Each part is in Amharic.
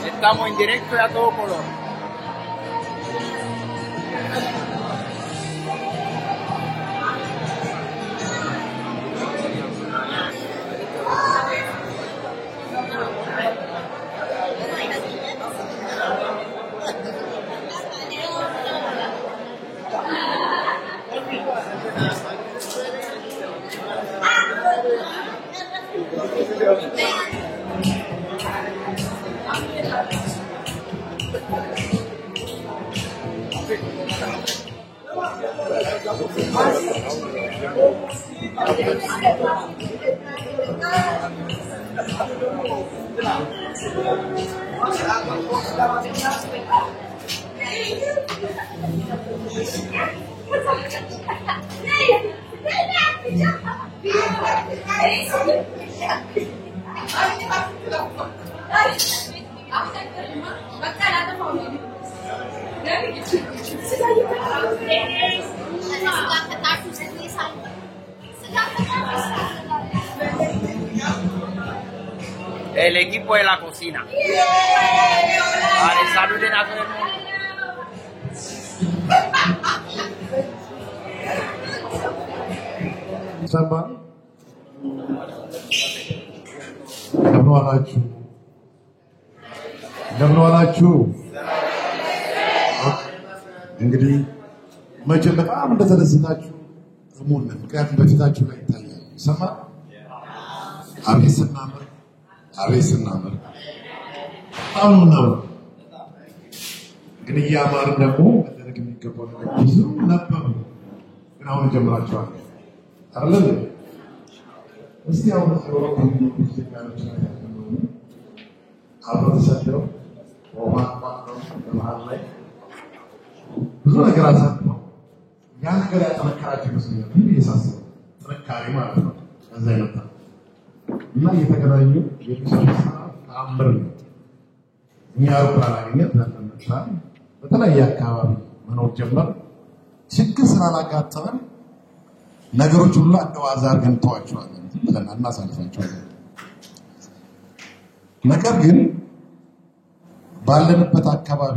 Estamos en directo y a todo color. El equipo de la cocina. Vale, saluden a todo el mundo. Sama. እንደምን ዋላችሁ? እንግዲህ መቼም በጣም እንደተደሰታችሁ እሙን ነው። ምክንያቱም በፊታችሁ ላይ ይታያል። ሰማ አቤት ስናምር አሁን ነው እንግዲህ ያማር ደግሞ መደረግ የሚገባው ነገር ብዙ ነበር። ግን አሁን ጀምራችኋል አይደል? እስቲ አሁን ሰው ሙዚቃዎች አብረው ተሰጥተው በመሀል ላይ ብዙ ነገር አሳጥተው ያ ነገር ያጠነከራቸው ይመስለኛል። ምን እየሳሰበ ጥንካሬ ማለት ነው። ከዛ ይመጣል እና እየተገናኙ የሚሰሩት ተአምር ነው። እኛ አውሮፕላን አገኘን ተመልሰን በተለያየ አካባቢ መኖር ጀመር። ችግር ስላላጋጠመን ነገሮች ሁሉ እንደዋዛ አድርገን ተዋቸዋለን ብለን እናሳልፋቸዋለን። ነገር ግን ባለንበት አካባቢ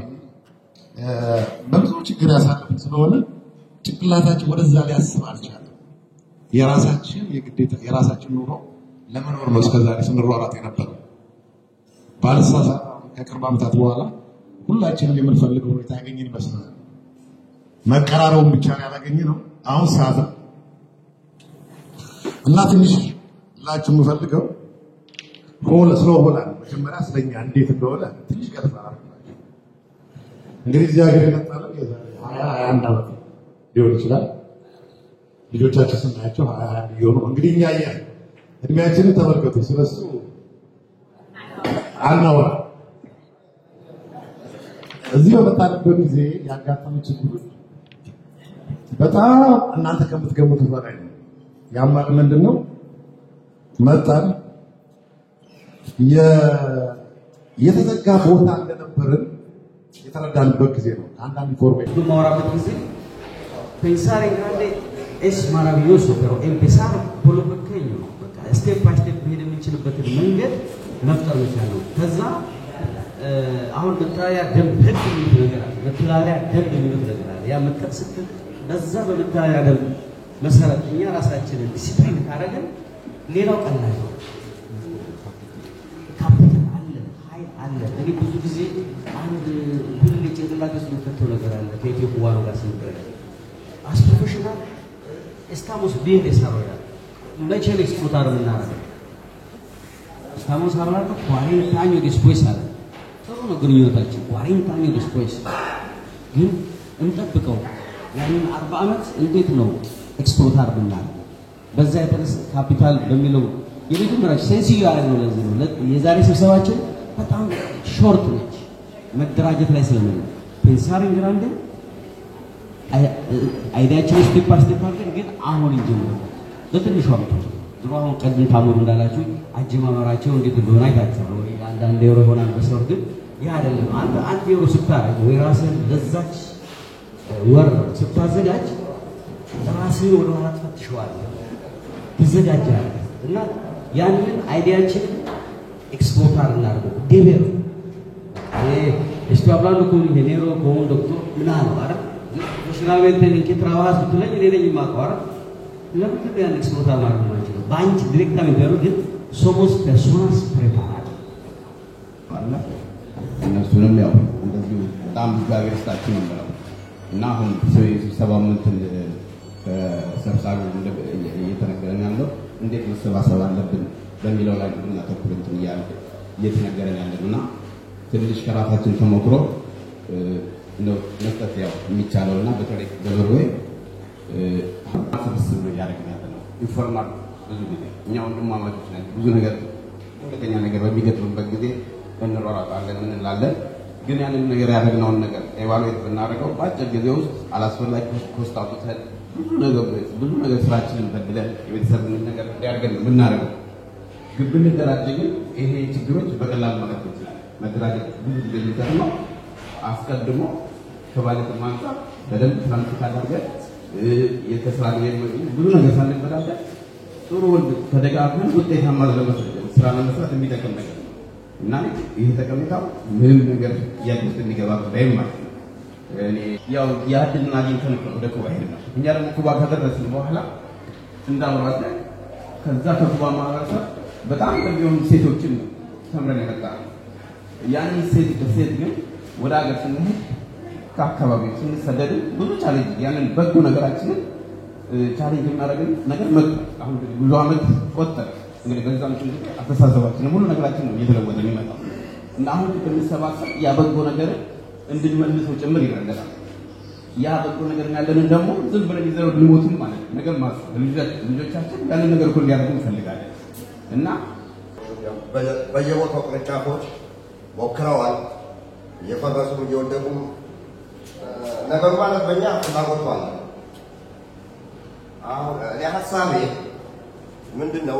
በብዙ ችግር ያሳለፍን ስለሆነ ጭንቅላታችን ወደዛ ሊያስብ አልቻለም። የራሳችን ኑሮ ለመኖር ነው እስከዛሬ ስንሯሯጥ የነበረው። ባልሳሳት ከቅርብ ዓመታት በኋላ ሁላችንም የምንፈልገው ሁኔታ ያገኘን ይመስላል። መቀራረቡን ብቻ ያላገኘነው አሁን ሰዓት እና ትንሽ ላችሁ የምፈልገው ስለሆነ መጀመሪያ ስለኛ እንዴት እንደሆነ ትንሽ ገለጻ አድርጋችሁ እንግዲህ እዚህ ሀገር የመጣነው የዛሬ 21 ዓመት ሊሆን ይችላል። ልጆቻችን ስናያቸው 21 እየሆኑ እንግዲህ እኛ እድሜያችንን ተመልከቱ። ስለሱ አናወራ። እዚህ በመጣንበት ጊዜ ያጋጠሙ ችግሮች በጣም እናንተ ከምትገምቱት በላይ ነው። ያማል ምንድነው መጣን የተዘጋ ቦታ እንደነበርን የተረዳንበት ጊዜ ነው። አንዳንድ ኢንፎርሜሽን ማውራበት ጊዜ pensare in grande es maravilloso pero empezar por lo pequeño በቃ ስቴፕ ባይ ስቴፕ መሄድ የምንችልበትን መንገድ መፍጠር መቻል ነው። ከዛ አሁን መተዳደሪያ ደንብ ህግ የሚሉት ነገር አለ። መተዳደሪያ ደንብ የሚሉት ነገር አለ። ያ መጠቅ ስትል በዛ በመተዳደሪያ ደንብ መሰረት እኛ ራሳችንን ዲሲፕሊን ካደረግን ሌላው ቀላል ነው። ካፒታል አለ፣ ኃይል አለ። እኔ ብዙ ጊዜ አንድ ሁሌ ጭንቅላት ውስጥ የሚከተው ነገር አለ። ከኢትዮጵያ ዋናው ጋር ስንገናኝ as profesional estamos bien desarrollados. መቼ ነው ኤክስፖርት የምናደርገው? estamos hablando 40 años después አለ። ጥሩ ነው ግንኙነታችን 40 años después ግን እንጠብቀው ያንን 40 ዓመት እንዴት ነው ኤክስፖርት አድርገናል? በዛ የተነሳ ካፒታል በሚለው የመጀመሪያ ሴንሲቲቭ ያደረገው ለዚህ ነው። የዛሬ ስብሰባችን በጣም ሾርት ነች። መደራጀት ላይ ስለምን pensar en grande አይዲያችን ስቴፕ ባይ ስቴፕ አድርገን ግን አሁን እንጀምር። በትንሹ አመጣ ድሮ አሁን ቀድም ታምሩ እንዳላችሁ አጀማመራቸው እንዴት እንደሆነ አይታችሁ ወይ አንዳንድ ዩሮ ሆናል በሰው ግን ያ አይደለም። አንድ ዩሮ ስታረግ ወይ ራስን ለዛች ወር ስታዘጋጅ ራስን ወደ ኋላ ትፈትሽዋለህ ትዘጋጃለህ እና ያንን አይዲያችን ኤክስፖርት አድርገናል። ዴቨሎፕ estoy hablando con un ingeniero, con un doctor, nada, ¿verdad? Profesionalmente en qué trabajas tú le dices y más ahora, la verdad que han explotado más mucho. Banch directamente, pero somos personas preparadas. ¿Verdad? እነሱንም ያው እንደዚህ በጣም ብዙ ሀገር ስታችን ነው እና አሁን ሰባምንት ከሰብሳቢ እየተነገረን ያለው እንዴት መሰባሰብ አለብን በሚለው ላይ እናተኩር እንትን እየተነገረን ያለውና ትንሽ ከራሳችን ተሞክሮ ነው መስጠት ያው የሚቻለውና በተለይ በኖርዌይ ስብስብ ነው ያደረግነው ኢንፎርማል ብዙ ጊዜ እኛ ወንድማማቾች ነን። ብዙ ነገር ሁለተኛ ነገር በሚገጥምበት ጊዜ እንሯሯጣለን እንላለን። ግን ያንን ነገር ያደረግነውን ነገር ኤቫሉዌት ብናደርገው በአጭር ጊዜ ውስጥ አላስፈላጊ ኮስት አውጥተን ብዙ ነገር ስራችንን በድለን የቤተሰብን ነገር ያደርገን ብናደርገው ግን ብንደራጅ ግን ይሄ ችግሮች በቀላል ማለት ነው። መደራጀት ብዙ ጊዜ የሚጠቅመው አስቀድሞ ከባለት ማንሳት በደንብ ትራንስ ካደረገ የተስራ ብዙ ነገር ሳንበላለ ጥሩ ወንድ ተደጋግመን ውጤታማ ለመስራት ስራ ለመስራት የሚጠቅም ነገር እና ይሄ ተቀምጣው ምንም ነገር ያድርስ እንዲገባ ባይም ማለት ነው። እኔ ያው ያድልና አግኝተን ወደ ኩባ ሄድን። እኛ ደግሞ ኩባ ከደረስን በኋላ እንዳወራለ ከዛ ከኩባ ማህበረሰብ በጣም የሚሆኑ ሴቶችን ተምረን የመጣነው ያን ሴት ግን ወደ ሀገር ስንሄድ ከአካባቢው ስንሰደድ ብዙ ቻሌንጅ ያንን በጎ ነገራችንን ቻሌንጅ እናደርገን ነገር መጣ። አሁን ብዙ አመት ቆጠረ እንግዲህ በዛም አስተሳሰባችን ሙሉ ነገራችን ነው እየተለወጠ የሚመጣው እና አሁን ብንሰባሰብ ያ በጎ ነገር እንድንመልሰው ጭምር ይረዳል። ያ በጎ ነገር ያለንን ደግሞ ዝም ብለን ይዘው ልሞትም ማለት ነገር ማስብ ልጆቻችን ያንን ነገር ሁሉ ያደርጉ እንፈልጋለን እና በየቦታው ቅርንጫፎች ሞክረዋል። የፈረሱ እየወደቁ ነገሩ ማለት በእኛ ፍላጎቱ አለ። አሁን እኔ ሀሳቤ ምንድነው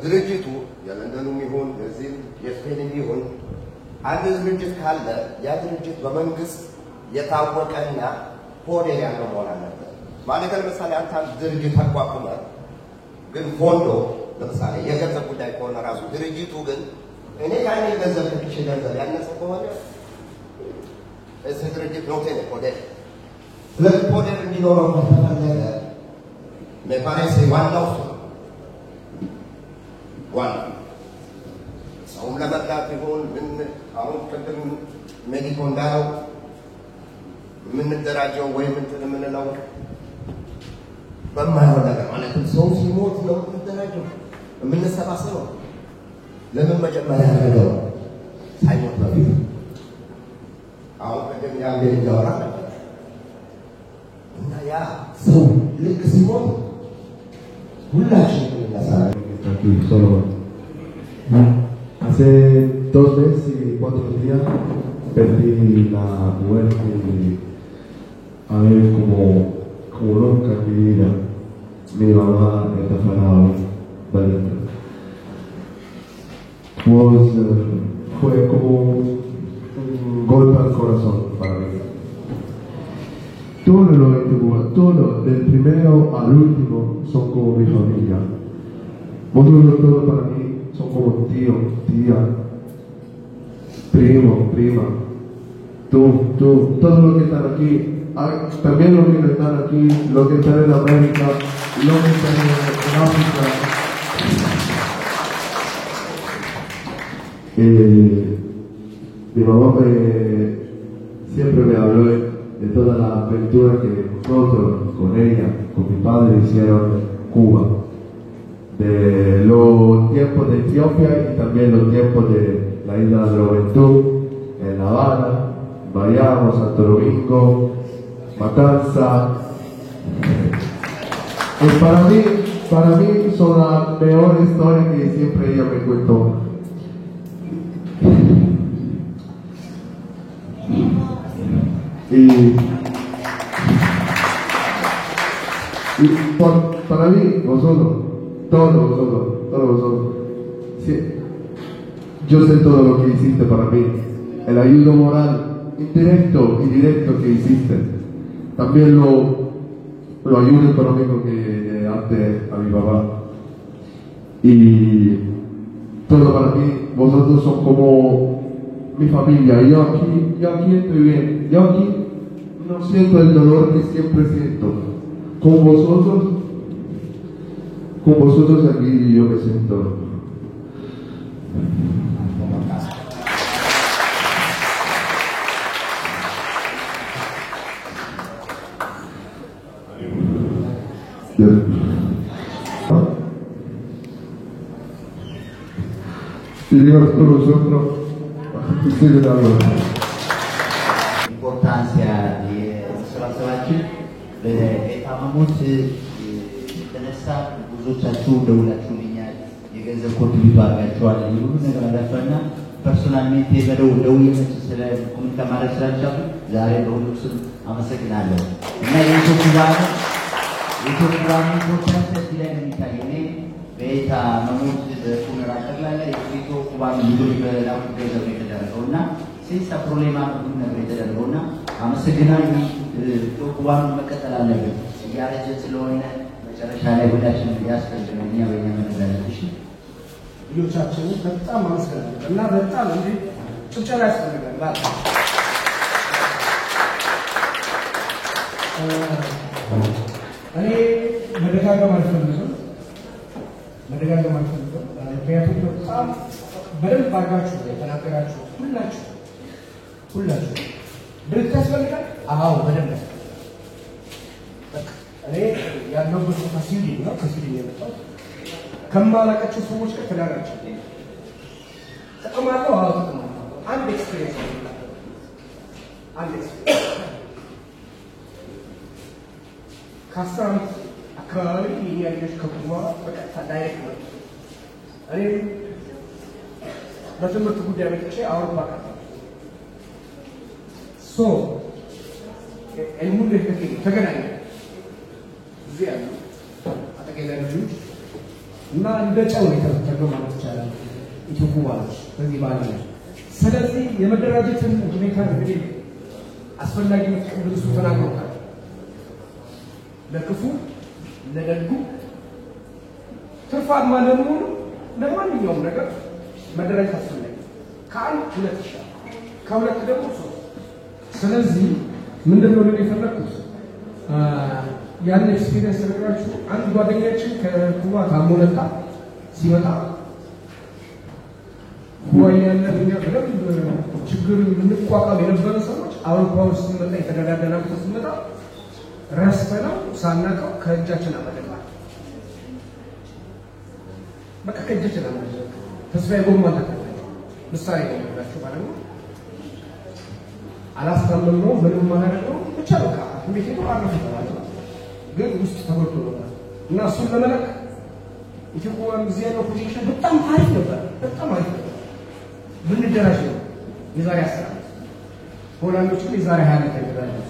ድርጅቱ የለንደኑም ይሁን የዚህ የስፔንም ይሁን አንድ ድርጅት ካለ ያ ድርጅት በመንግስት የታወቀና ፖሊሲ ያለው መሆን አለበት። ማለት ለምሳሌ አንተ ድርጅት አቋቁመህ ግን ፎንዶ ለምሳሌ የገንዘብ ጉዳይ ከሆነ ራሱ ድርጅቱ ግን እኔ ካኔ ገንዘብ ትንሽ ገንዘብ ያነሰ ከሆነ እሱ ድርጅት ነው ተነ ፖሊሲ ስለዚህ ፖሊሲ እንዲኖረው ከተፈለገ ለፓሪስ ዋናው ዋና ሰውም ለመርዳት ይሁን ምን አሁን ቅድም ሜዲኮ እንዳለው የምንደራጀው ወይም እንትን የምንለው በማይሆን ነገር ማለትም ሰው ሲሞት ነው የምንደራጀው የምንሰባሰበው። ለምን መጀመሪያ ያደረገው ሳይሞት በፊት አሁን ቅድም ያለ ይገወራ እና ያ ሰው ልክ ሲሞት ሁላችንም እናሳለን። Solo hace 2 meses y 4 días perdí la muerte a ver como loca en mi vida mi mamá Etafarao Valente. Fue como un golpe al corazón para mí. Todo lo de Cuba, todo, del primero al último, son como mi familia. Vosotros todos para mí son como tío, tía, primo, prima. Tú, todos los que están aquí, también los que están aquí, los que están en América, los que están en África. Mi mamá siempre me habló de toda la aventura que nosotros con ella, con mi padre, hicieron en Cuba, de los tiempos de Etiopía y también los tiempos de la isla de la Juventud, en La Habana, Miami, Santo Domingo, Matanza. Para mí son la mejor historia que siempre ella me cuentó. Y para mí, vosotros, todos vosotros, sí, yo sé todo lo que hiciste para mí, el ayudo moral, indirecto y directo que hiciste, también lo ayudo económico que daste a mi papá, y todo para mí, vosotros son como mi familia. Yo aquí estoy bien, yo aquí no siento el dolor que siempre siento. Con vosotros aquí yo me siento. Y Dios con nosotros, sigue dando. Importancia የመሰባሰባችን በታማሞት የተነሳ ብዙዎቻችሁ ደውላችሁልኛል፣ የገንዘብ ኮንትሪቢዩት አድርጋችኋል፣ ሁሉ ነገር አላችኋልና ፐርሶናልmente ደውዬ ስለ ኮሚኒካ ማድረግ ስላልቻሉ ዛሬ በሁሉም ስም አመሰግናለሁ እና የኢትዮጵያ ኢምፖርታንስ እዚህ ላይ ነው የሚታየው። እኔ በታማሞት በፉነራል ጠቅላላ የኢትዮ ኩባን ልጆች በላኩ ገንዘብ የተደረገው እና ሴሳ ፕሮብሌማ ነው ነገር የተደረገውና አመሰግናለሁ። ኩባን መቀጠል አለበት እያረጀ ስለሆነ መጨረሻ ላይ ወዳችን ያስፈልገናል። እኛ በእኛ መነጋገር እሺ ልጆቻችን በጣም አመሰግናለሁ እና በጣም እንዴ ጭብጨባ ያስፈልጋል ማለት እኔ መደጋገም አልፈልግም። ምክንያቱም በጣም በደንብ አድርጋችሁ የተናገራችሁ ሁላችሁ ድርጅት ያስፈልጋል። አዎ በደንብ እኔ ያለሁበት ቦታ ሲቪል ነው። ከሲቪል የመጣው ከማላውቃቸው ሰዎች ጋር ተዳራችሁ ተቀማጠው አንድ ኤክስፒሪየንስ ከአስር ዓመት አካባቢ የሚያገኘች ከኩባ በቀጥታ ዳይሬክት ነው። እኔ በትምህርት ጉዳይ መጥቼ አውሮፓ ቀረ ሙሉ ተገናኘ እዚህ ያሉ አጠቃላይ ልጆች እና እንደ ጨው የተፈተገው ማለት ይቻላል ኢትዮጵያ ማለት በዚህ ባለ ነው። ስለዚህ የመደራጀትን ሁኔታ እንግዲህ አስፈላጊነት ቅዱስ ተናግሮታል። ለክፉ ለደጉ ትርፋማ ለመሆኑ ለማንኛውም ነገር መደራጀት አስፈላጊ ከአንድ ሁለት ይሻላል፣ ከሁለት ደግሞ ሶስት። ስለዚህ ምንድነው ለኔ የፈለኩት ያን ኤክስፒሪየንስ ተነግራችሁ አንድ ጓደኛችን ከኩባ ታሞለታ ሲመጣ ኩባ ያለኛ በደንብ ችግር እንቋቋም የነበረ ሰዎች አውሮፓ ውስጥ ሲመጣ የተደላደላው ሲመጣ ረስተነው ሳናቀው ከእጃችን አመለጠ። በቃ ከእጃችን አመለጠ። ተስፋዬ ጎማ ተከታታይ ምሳሌ ነው ማለት ነው። አላስተምነው ምንም ማለት ነው ብቻ በቃ እንዴት ነው አረፈ ማለት ነው። ግን ውስጥ ተወርቶ ነው እና እሱን ለመለክ ኢትዮጵያን ጊዜ ነው ፖዚሽን በጣም አሪፍ ነበር። ብንደራጅ ነው የዛሬ 10 ዓመት ሆላንዶች የዛሬ 20 ዓመት ተደራጅ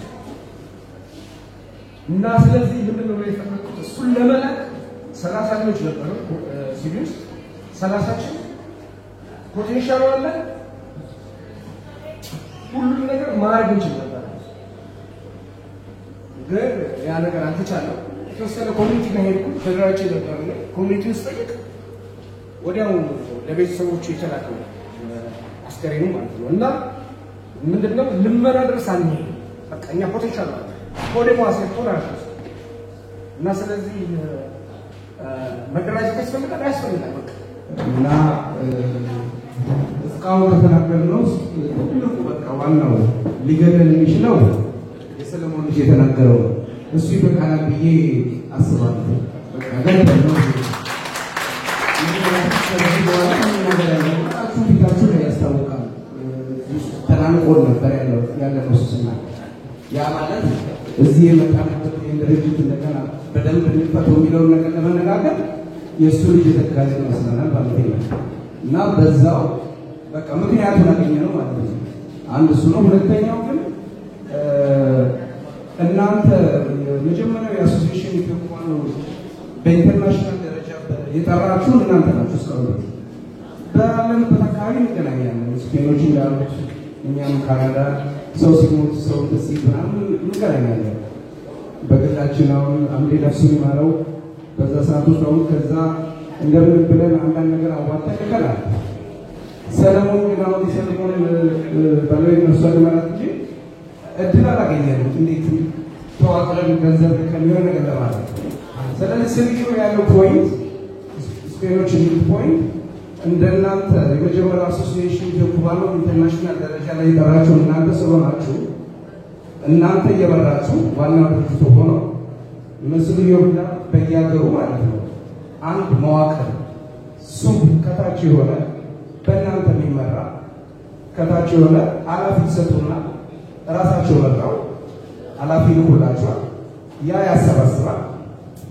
እና ስለዚህ ምንድነው የፈለኩት እሱን ለመላክ 30 ልጆች ነበሩ ሲቪልስ 30ችን ፖቴንሻል አለ ሁሉም ነገር ማድረግ እንችል ነበር ግን ያ ነገር አልተቻለም የተወሰነ ኮሚኒቲ ጋር ሄድኩ ተደራጅቼ ነበር ኮሚኒቲ ውስጥ ጠይቅ ወዲያው ለቤተሰቦቹ የተላከው አስከሬኑ ማለት ነው እና ምንድነው ልመና ድረስ አንሄድ በቃ እኛ ፖቴንሻል አለ ወደሞ አሰጥቶና እና ስለዚህ መደራጀት ያስፈልጋል በቃ እና እስካሁን ከተናገርነው ትልቁ በቃ ዋናው ሊገደል የሚችለው የሰለሞን ልጅ የተናገረው እሱ ይበቃናል ብዬ አስባለሁ። በቃ ገደል ነው ፊታችሁ ላይ ያስታውቃል። ተናንቆን ነበር ያለው ሱስና ያ ማለት እዚህ የመጣንበት ድርጅት እንደገና በደንብ እንፈተው የሚለውን ነገር ለመነጋገር የእሱ ልጅ የተካለ ይመስለናል ማለት ነው እና በዛው በቃ ምክንያቱን አገኘ ነው ማለት ነው። አንድ እሱ ነው። ሁለተኛው ግን እናንተ መጀመሪያው የአሶሲዬሽን ኢትዮጵያ ነው በኢንተርናሽናል ደረጃ የጠራችሁ እናንተ ናችሁ። እስካሁን ባለንበት አካባቢ እንገናኛለን። ስፔኖች እንዳሉት እኛም ካናዳ ሰው ሲሞት ሰው እንደዚህ ምናምን እንገናኛለን። በግላችን አሁን አንዴ ነፍሱን ይማረው በዛ ሰዓት ውስጥ አሁን ከዛ እንደምን ብለን አንዳንድ ነገር አዋጣን ይከላል። ሰለሞን ግን አሁን ሰለሞን ባለው ነፍሱን ይማራት እንጂ እድል አላገኘንም። እንዴት ተዋቅረን ገንዘብ ከሚሆን ነገር ለማለት ስለዚህ ስልኪው ያለው ፖይንት ስፔኖች የሚል ፖይንት እንደናንተ የመጀመሪያው አሶሲዬሽን ኢትዮጵያ ኢንተርናሽናል ደረጃ ላይ የጠራችሁ እናንተ ስለሆናችሁ እናንተ እየመራችሁ ዋና ድርጅቱ ሆኖ መስሉ ይወርዳ በያገሩ ማለት ነው አንድ መዋቅር ሱብ ከታች የሆነ በእናንተ የሚመራ ከታች የሆነ ኃላፊ ተሰጥቶና ራሳቸው መጣው ኃላፊ ልኮላችኋል። ያ ያሰባስባል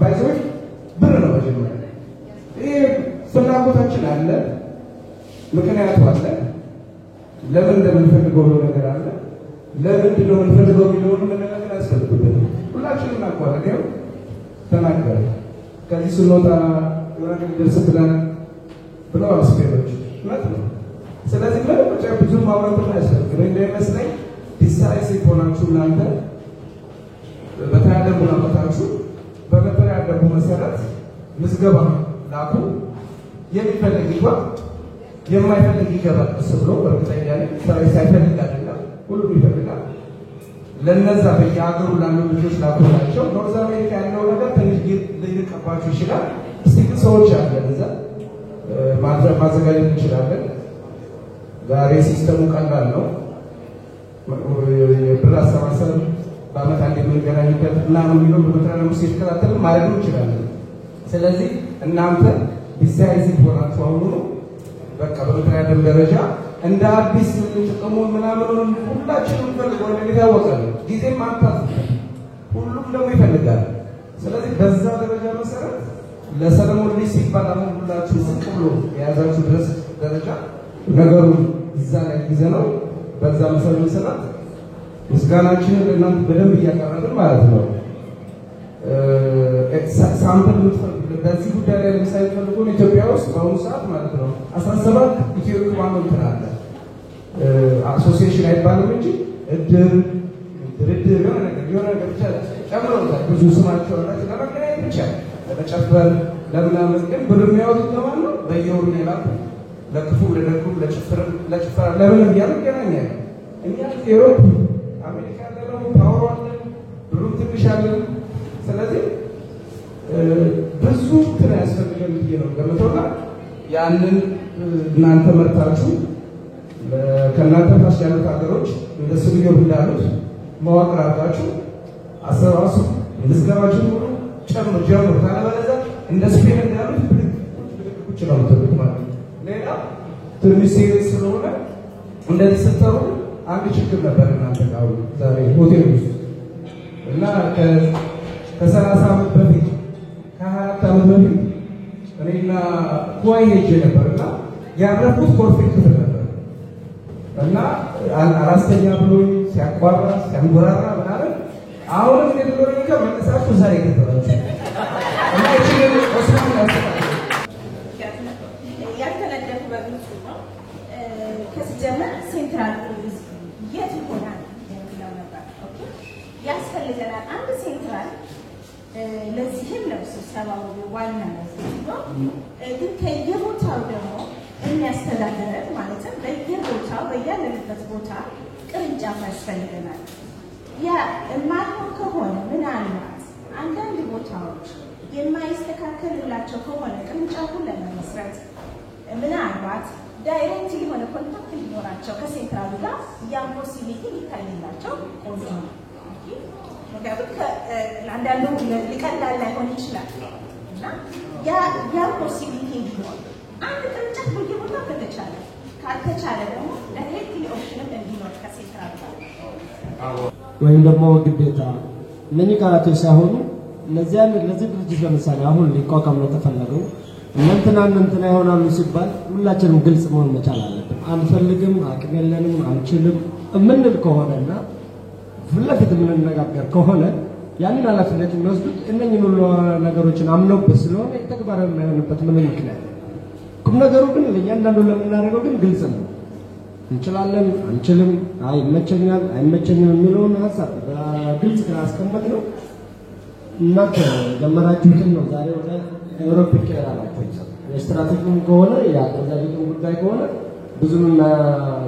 ባይዘው ብር ነው መጀመሪያ ይሄ ፍላጎታችን አለ ምክንያቱ አለ ለምን እንደምንፈልገው ነገር አለ ለምን ነው የምንፈልገው የሚለውን መነጋገር ያስፈልጋል። ሁላችንም እናቋረጠው ተናገረ ከዚህ ስንወጣ ወራክ ደርስ ብለው አስፔሮች ማለት ነው። ስለዚህ ለብቻ ብዙ ማውራት ያስፈልጋል እንደሚመስለኝ ዲሳይሲቭ ሆናችሁ እናንተ በተያደሙ ናመታችሁ በመተያደሙ መሰረት ምዝገባ ላኩ የሚፈልግ ይግባ የማይፈልግ ይገባል ብሎ በእርግጠኛ ነኝ ሳይፈልግ አይደለም ሁሉም ይፈልጋል። ለነዛ በየሀገሩ ላሉ ልጆች ላኩላቸው ኖርዝ አሜሪካ ያለው ነገር ትንሽ ሊቀባችሁ ይችላል። እስቲ ሰዎች አለን እዛ ማዘጋጀት እንችላለን። ዛሬ ሲስተሙ ቀላል ነው። የብር አሰባሰብ በአመት አንድ የምንገናኝበት እና የሚለው በመተራረሙ ሲከታተል ማድረግ እንችላለን። ስለዚህ እናንተ ዲዛይን ሆናችሁ አሁን ነው በቃ በመተራረም ደረጃ እንደ አዲስ ጥቅሙ ምናምን ሁላችንም እንፈልገው ነገር ያወቃል። ጊዜ ማጥፋት ሁሉም ደግሞ ይፈልጋል። ስለዚህ በዛ ደረጃ መሰረት ለሰለሞን ልጅ ሲባል አሁን ሁላችሁ ዝቅ ብሎ የያዛችሁ ድረስ ደረጃ ነገሩን እዛ ላይ ይዘነው በዛ መሰረት ምስጋናችንን ለእናንተ በደንብ እያቀረብን ማለት ነው። ሳምፕል በዚህ ጉዳይ ላይ ለምሳሌ ፈልጎ ኢትዮጵያ ውስጥ በአሁኑ ሰዓት ማለት ነው 17 ኢትዮጵያ ዋናው ትላለ አሶሲዬሽን አይባልም እንጂ እድር ድርድር የሆነ ነገር ብቻ ጨምረውታል። ብዙ ስማቸው አላቸው ለመገናኘት ብቻ ለመጨፈር ለምናምን ግን ብር የሚያወጡት ለማን ነው? በየወሩ ይላሉ ለክፉ ለደጉ ለጭፈራ ለምን እያሉ ይገናኛሉ። እኛ ዩሮፕ አሜሪካ ያለው ፓወር አለን ብሩም ትንሽ አለን። ስለዚህ ብዙ ትራ ያስፈልጋል ብዬ ነው ገምቶና ያንን እናንተ መርታችሁ ከእናንተ ታች ያሉት ሀገሮች እንደ ስብዮ እንዳሉት መዋቅር አድርጋችሁ አሰባስቡ ምዝገባችሁ ሁሉ ጀምሩ። ካለበለዚያ እንደ ስፔን እንዳሉት ብልጭ ነው የምትሉት ማለት ነው። ሌላ ትንሽ ሲሪየስ ስለሆነ እንደዚህ ስትጠሩ አንድ ችግር ነበር እናንተ ጋር ዛሬ ሆቴል ውስጥ እና ከ30 ዓመት በፊት ከ24 ዓመት በፊት እኔና ኩዋይ ሄጄ ነበርና ያረፉት ኮርፌት ክፍል ነበር እና አራስተኛ ብሎ ሲያቋራ ሲያንጎራራ ምናምን አሁንም እንደዚህ መለሳችሁ ዛሬ ከተባችሁ እና እቺ ኦስማን ያልተነደፉ በግልጽ ነው። ከሲጀመር ሴንትራል የት ይሆናል የሚለው ነበር። ኦኬ ያስፈልገናል አንድ ሴንትራል። ለዚህም ነው ስብሰባው ዋና ነው። ግን ከየቦታው ደግሞ የሚያስተዳድረን ማለትም በየቦታው በያለንበት ቦታ ቅርንጫፍ ያስፈልገናል። ያ የማይሆን ከሆነ ምናልባት አንዳንድ ቦታዎች የማይስተካከልላቸው ከሆነ ቅርንጫፉን ለመመስረት ምናልባት ዳይሬክት የሆነ ኮንታክት ሊኖራቸው ከሴንትራሉ ጋር ያን ፖሲቢሊቲ ሊታይላቸው ቆንጆ ነው። ምክንያቱም አንዳንዱ ሊቀላል ላይሆን ይችላል እና ያ ፖሲቢሊቲ እንዲሆን አንድ ቅርንጫፍ በየቦታው ከተቻለ ካልተቻለ ደግሞ ዳይሬክት ኦፕሽንም እንዲኖር ከሴንትራሉ ጋር ወይም ደግሞ ግዴታ እነኚህ ቃላቶች ሳይሆኑ ለዚህ ድርጅት ለምሳሌ አሁን ሊቋቋም ነው ተፈለገው እንትና ይሆናሉ ሲባል ሁላችንም ግልጽ መሆን መቻል አለብን። አንፈልግም፣ አቅም የለንም፣ አንችልም እምንል ከሆነና ፍለፊት የምንነጋገር ከሆነ ያንን ኃላፊነት የሚወስዱት እነኚህን ሁሉ ነገሮችን አምነውበት ስለሆነ ተግባራዊ የማይሆንበት ምንም ምክንያት ቁም ነገሩ ግን ለእያንዳንዱ ለምናደርገው ግን ግልጽ ነው። እንችላለን፣ አንችልም፣ ይመቸኛል፣ አይመቸኝም የሚለውን ሀሳብ በግልጽ ካስቀመጥ ነው እናንተ ጀመራችሁትን ነው ዛሬ ወደ ዩሮፕ ይቀራላችሁ። የስትራቴጂም ከሆነ የአደረጃጀቱም ጉዳይ ከሆነ ብዙም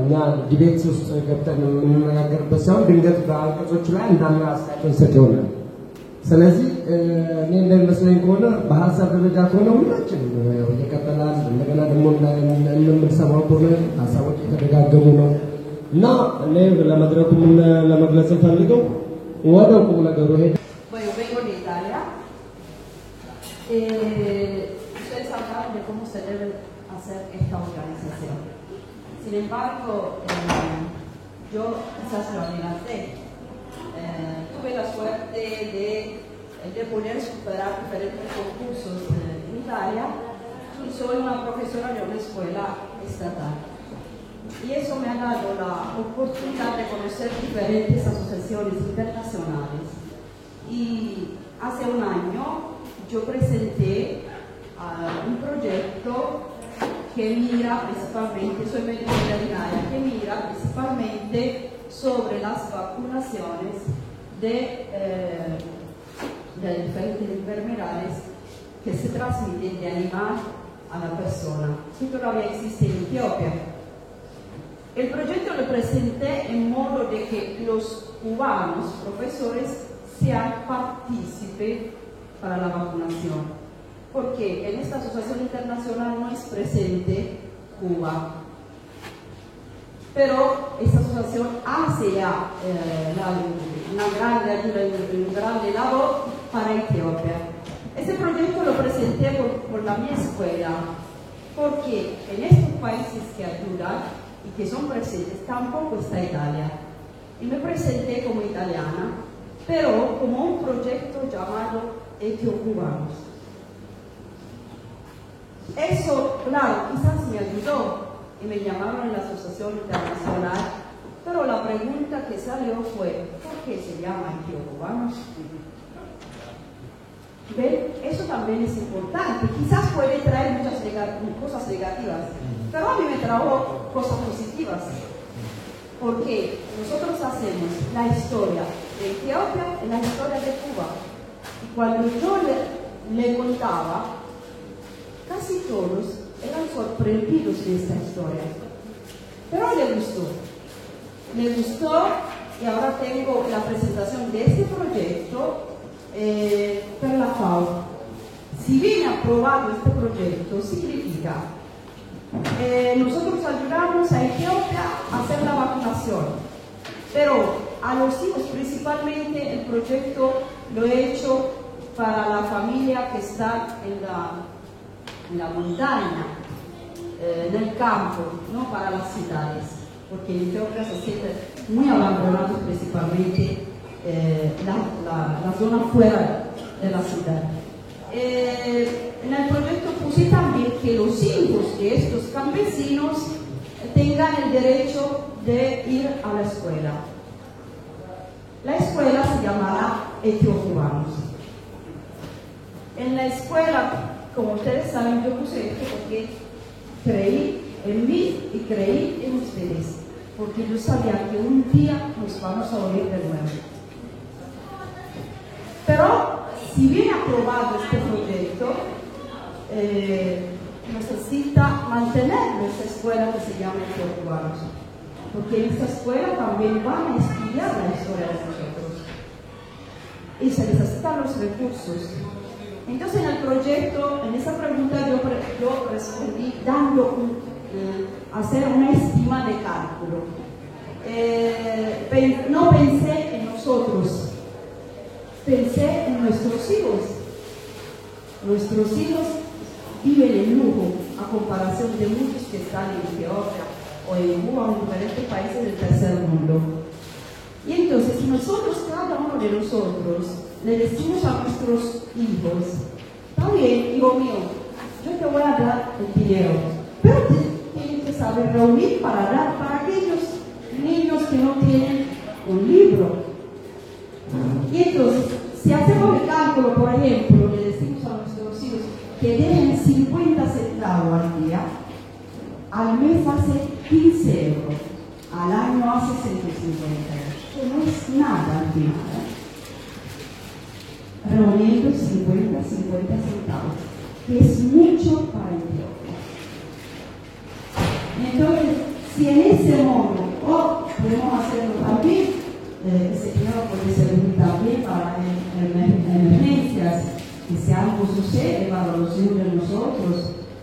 እኛ ዲቤት ውስጥ ገብተን የምንነጋገርበት ሳይሆን ድንገት በአንቀጾቹ ላይ እንዳለ አስተያየት እንሰጥ ይሆናል። ስለዚህ እኔ እንደሚመስለኝ ከሆነ በሀሳብ ደረጃ ከሆነ ሁላችን ይቀጥላል። እንደገና ደግሞ እንደምንሰማው ከሆነ ሀሳቦች የተደጋገሙ ነው እና እኔ ለመድረኩ ለመግለጽ ፈልገው ወደ ቁም ነገሩ ሄደ። Vengo de Italia. Ustedes hablaron de cómo se debe hacer esta organización. Sin embargo, yo quizás lo adelanté. Tuve la suerte de poder superar diferentes concursos en Italia. Soy una profesora de una escuela estatal. Y eso me ha dado la oportunidad de conocer diferentes asociaciones internacionales. Y hace un año yo presenté un proyecto que mira principalmente, soy médico veterinaria, que mira principalmente sobre las vacunaciones de diferentes enfermedades que se transmiten de animal a la persona, que todavía existe en Etiopía. El proyecto lo presenté en modo de que los cubanos, profesores, sean partícipes para la vacunación, porque en esta asociación internacional no es presente Cuba, pero esta asociación hace ya una grande labor para Etiopía. Este proyecto lo presenté por la mi escuela, porque en estos países que ayudan y que son presentes tampoco está Italia, y me presenté como italiana, pero como un proyecto llamado Etiocubanos. Eso, claro, quizás me ayudó y me llamaron en la asociación internacional, pero la pregunta que salió fue, ¿por qué se llama Etiocubanos? ¿Ven? Eso también es importante. Quizás puede traer muchas cosas negativas, pero a mí me trajo cosas positivas. Porque nosotros hacemos la historia de Etiopía y la historia de Cuba. Y cuando yo le contaba, casi todos eran sorprendidos de esta historia. Pero le gustó. Le gustó y ahora tengo la presentación de este proyecto per la FAO. Si viene aprobado este proyecto, significa nosotros ayudamos a Etiopía a hacer la vacunación, pero a los hijos principalmente el proyecto lo he hecho para la familia que está en la montaña, en el campo, no para las ciudades, porque en Etiopía se siente muy abandonado principalmente la zona fuera de la ciudad. En el proyecto puse también que los hijos de estos campesinos tengan el derecho de ir a la escuela. La escuela se llamará etiocubanos. En la escuela, como ustedes saben, yo puse esto porque creí en mí y creí en ustedes, porque yo sabía que un día nos vamos a oír de nuevo. Pero si viene aprobado este proyecto, necesita mantener nuestra escuela que se llama Etiocubanos, porque en esta escuela también van a estudiar la historia de nosotros y se necesitan los recursos. Entonces en el proyecto, en esa pregunta yo respondí dando hacer una estima de cálculo. No pensé en nosotros, pensé en nuestros hijos. Nuestros hijos viven en lujo a comparación de muchos que están en Georgia o en Cuba o en diferentes países del tercer mundo. Y entonces, si nosotros, cada uno de nosotros, le decimos a nuestros hijos, está bien, hijo mío, yo te voy a dar el dinero, pero tienes que saber reunir para dar para aquellos niños que no tienen un libro. Y entonces, si hacemos el cálculo, por ejemplo, le decimos a nuestros hijos que dejen 50 centavos al día, al mes hace 15 euros, al año hace 150 euros. Que no es nada al final. Reuniendo 50 centavos, que es mucho para Etiopía. Entonces, si en ese modo, o podemos hacerlo también, ese dinero puede servir también para emergencias, que si algo sucede para los hijos de nosotros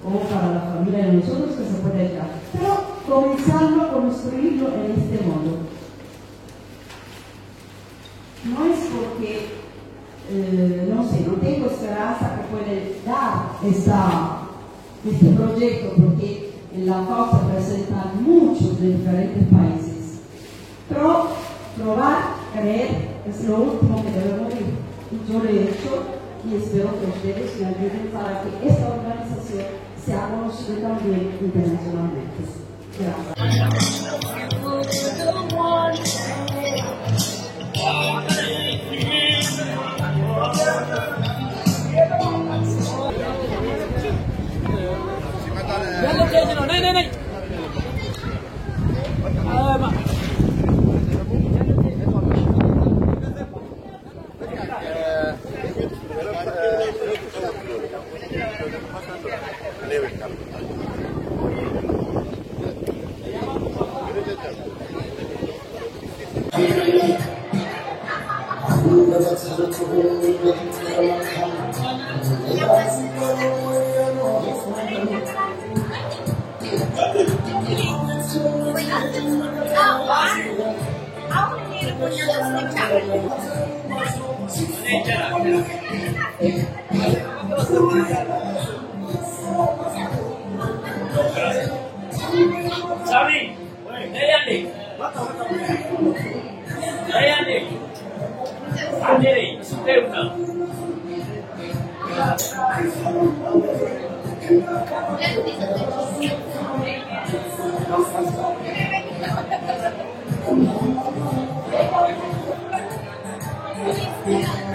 o para la familia de nosotros, que se puede echar. Pero comenzando a construirlo en este modo. No es porque, no sé, no tengo esperanza que puede dar este proyecto, porque en la FAO se presentan muchos de diferentes países. Pero probar, creer, es lo último que debemos ir. Y yo lo he hecho y espero que ustedes me ayuden para que esta organización sea conocida también internacionalmente. Gracias.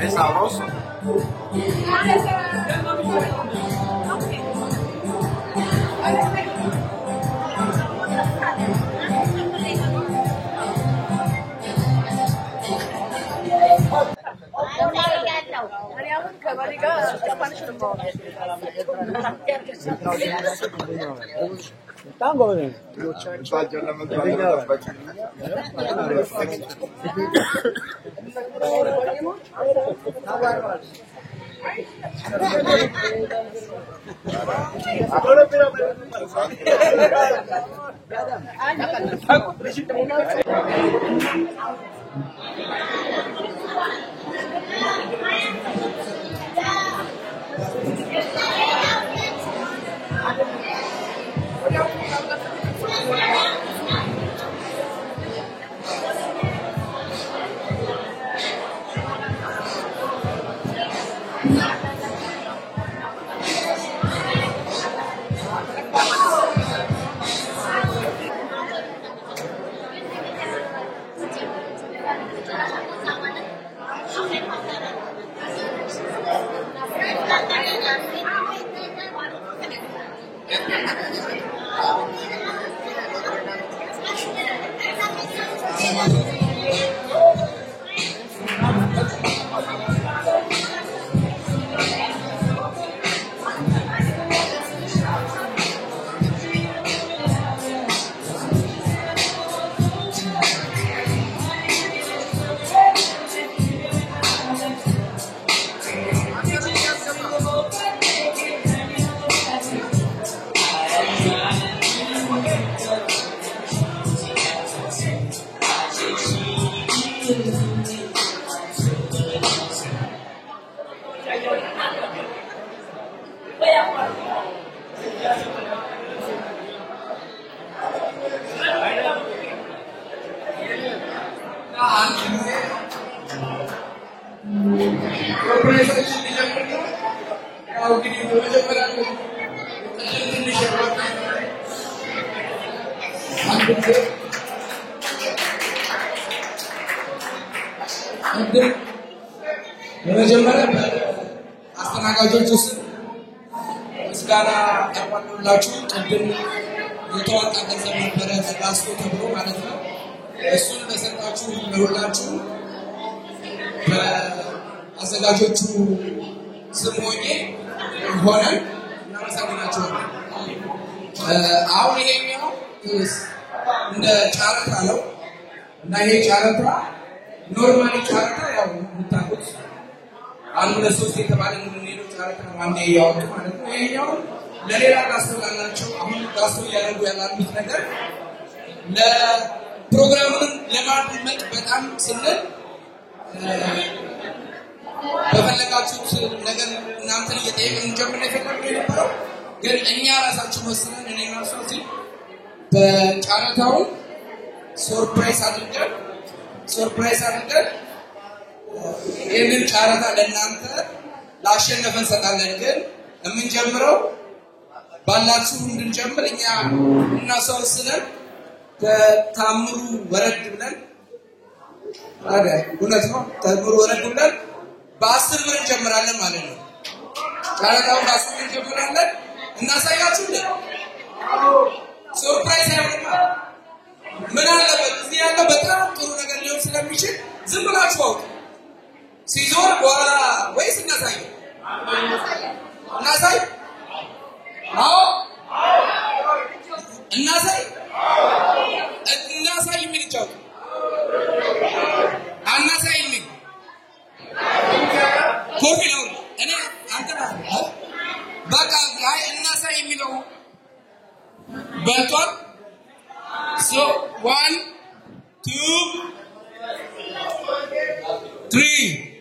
Es sabroso. በመጀመሪያ አስተናጋጆች ውስጥ ምስጋና ያቀርቡላችሁ። ቅድም የተዋጣ ገንዘብ ነበረ ተጋስቶ ተብሎ ማለት ነው። እሱን ለሰጣችሁ ለሁላችሁ በአዘጋጆቹ ስም ሆነን እናመሰግናችኋለን። አሁን ይሄኛው እንደ ጨረታ ነው እና ይሄ ጨረታ ኖርማሊ ጨረታ ያው የምታውቁት አንድ ለሶስት የተባለ የምንሄደው ጨረታ ነው። አንዴ ያወጡ ማለት ነው። ይሄኛው ለሌላ ጋስቶ ላላቸው አሁን ጋስቶ እያደረጉ ያሉት ነገር ለፕሮግራሙን ለማድመቅ በጣም ስንል በፈለጋችሁት ነገር እናንተን እየጠየቅን እንጀምር የፈለግነው የነበረው ግን እኛ ራሳችን ወስነን እኔና እሷ እዚህ በጨረታውን ሰርፕራይዝ አድርገን ይህንን ጨረታ ለእናንተ ላሸነፈ እንሰጣለን። ግን የምንጀምረው ባላችሁ እንድንጀምር እኛ እና ሰው ወስነን ከታምሩ ወረድ ብለን እውነት ነው። ታምሩ ወረድ ብለን በ10 ብር እንጀምራለን ማለት ነው። ጨረታውን በ10 ብር እንጀምራለን። እናሳያችሁ እንዴ ሰርፕራይዝ አይሆንማ። ምን አለበት እዚህ ያለው በጣም ጥሩ ነገር ሊሆን ስለሚችል ዝም ብላችሁ አውጡ። ሲዞር በኋላ ወይስ እናሳይ? አዎ እናሳይ የሚል ጫው አናሳይ የሚል ኮፊ ነው። እኔ አንተ በቃ አይ እናሳይ የሚለው በልቷል። So 1 2 3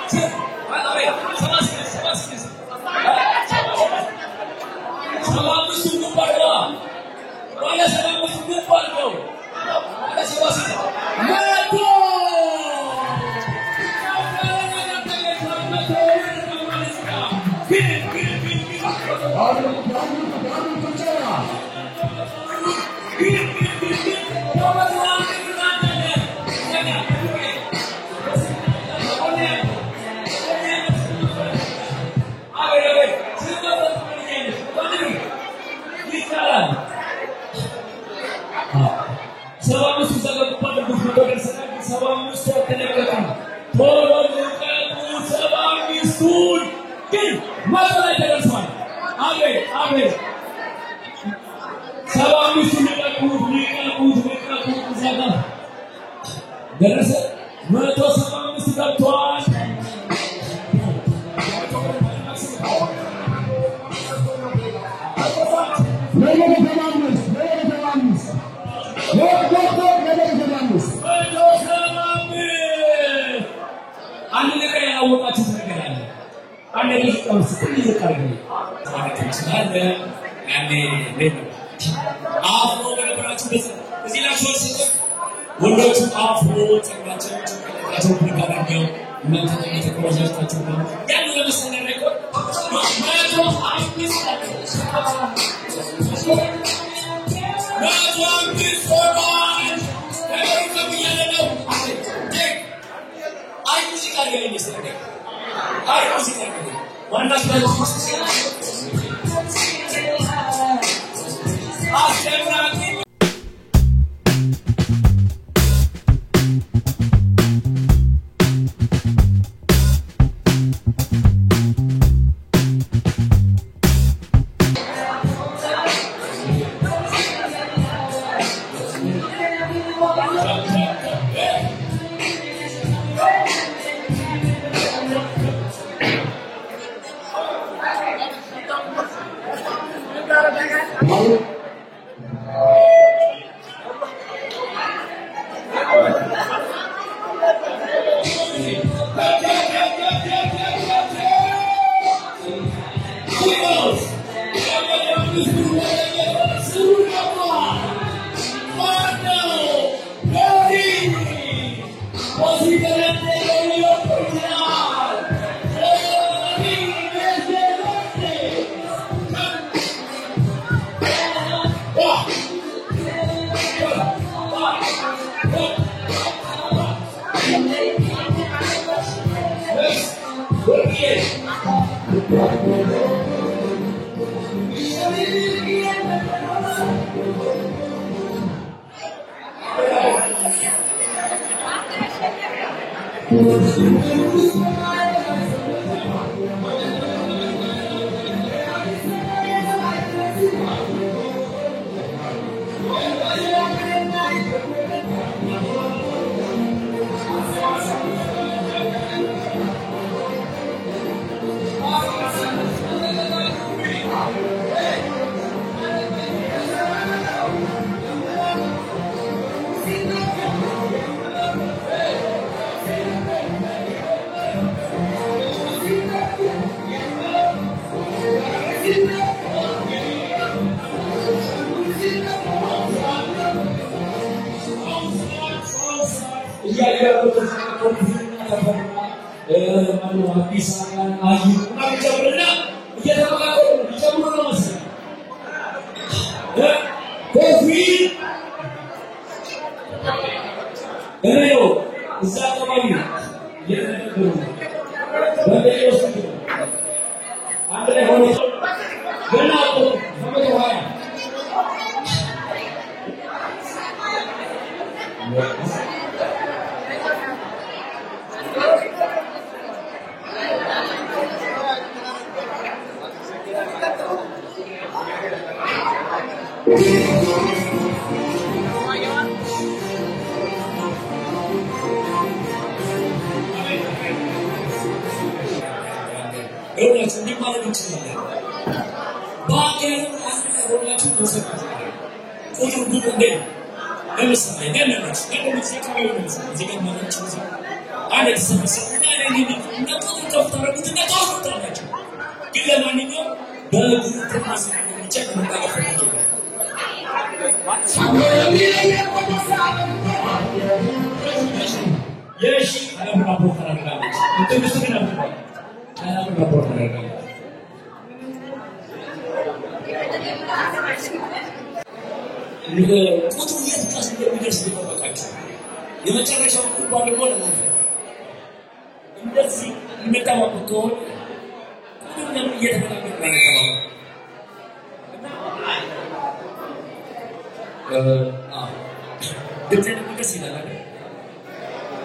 Let's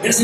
That's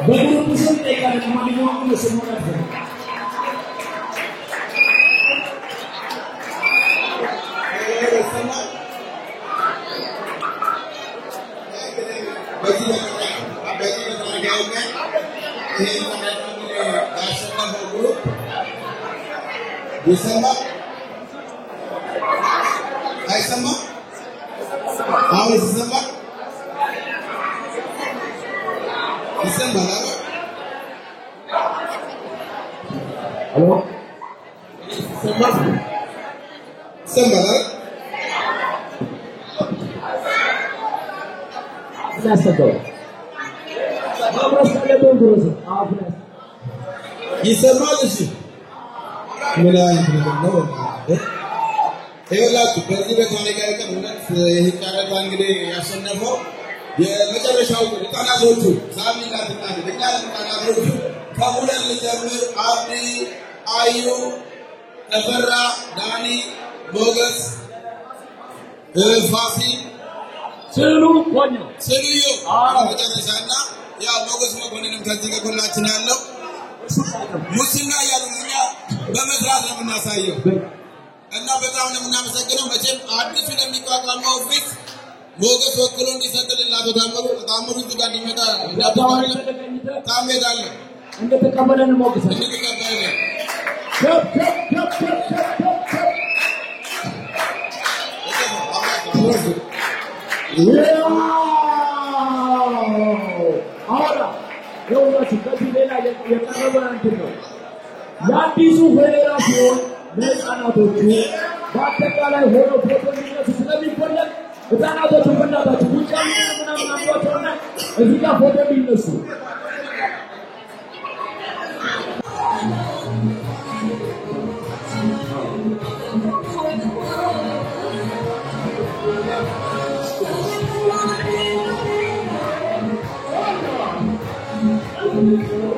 በግሩፕ ስም ጠይቃለች። ማንኛውም ግን ስሙን ነበር يسمى هيسمى عاوز يسمى يسمى لا الو سمى لا لا استدعوا ما برس عليهم دروس يسمى لشي ምን አይነት ነገር ነው? ይኸውላችሁ በዚህ በታሪክ ያቀር እውነት ይሄ ጨረታ እንግዲህ ያሸነፈው የመጨረሻው ህፃናቶቹ ሳሚላትና ለኛል ህፃናቶቹ ከሁለት ልጀምር አብዲ፣ አዩ፣ ተፈራ፣ ዳኒ፣ ሞገስ፣ ፋሲል፣ ስሉ ቆኞ ስሉዮ መጨረሻና ያ ሞገስ መኮንንም ከዚህ ከጎናችን ያለው ሙስና ያሉ እኛ በመስራት ነው የምናሳየው እና በጣም ነው የምናመሰግነው። መቼም አዲሱ ለሚቋቋመው ኦፊስ ሞገስ ወክሎ እንዲሰጥልን አቶ ታምሩ እዚህ ጋር እንዲመጣ ታሜዳለን እንደተቀበለን ሞገስ እንዲቀበለን ahora የሁላችሁ ከዚህ ሌላ የቀረበ እንትን ነው የአዲሱ ፌዴሬሽን ለህፃናቶቹ በአጠቃላይ ሆኖ ፎቶ እንዲነሱ ስለሚፈለግ ህፃናቶቹ በእናታችሁ ውጭ ምናምን አምሯቸውና እዚህ ጋር ፎቶ እንዲነሱ Thank you.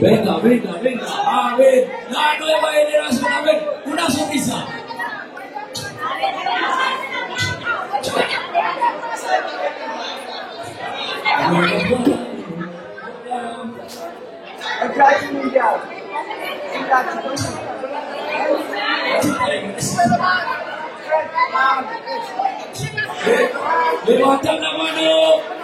Venga, venga, venga, a ver, la nueva generación, a ver, una sonrisa. Levantan la mano.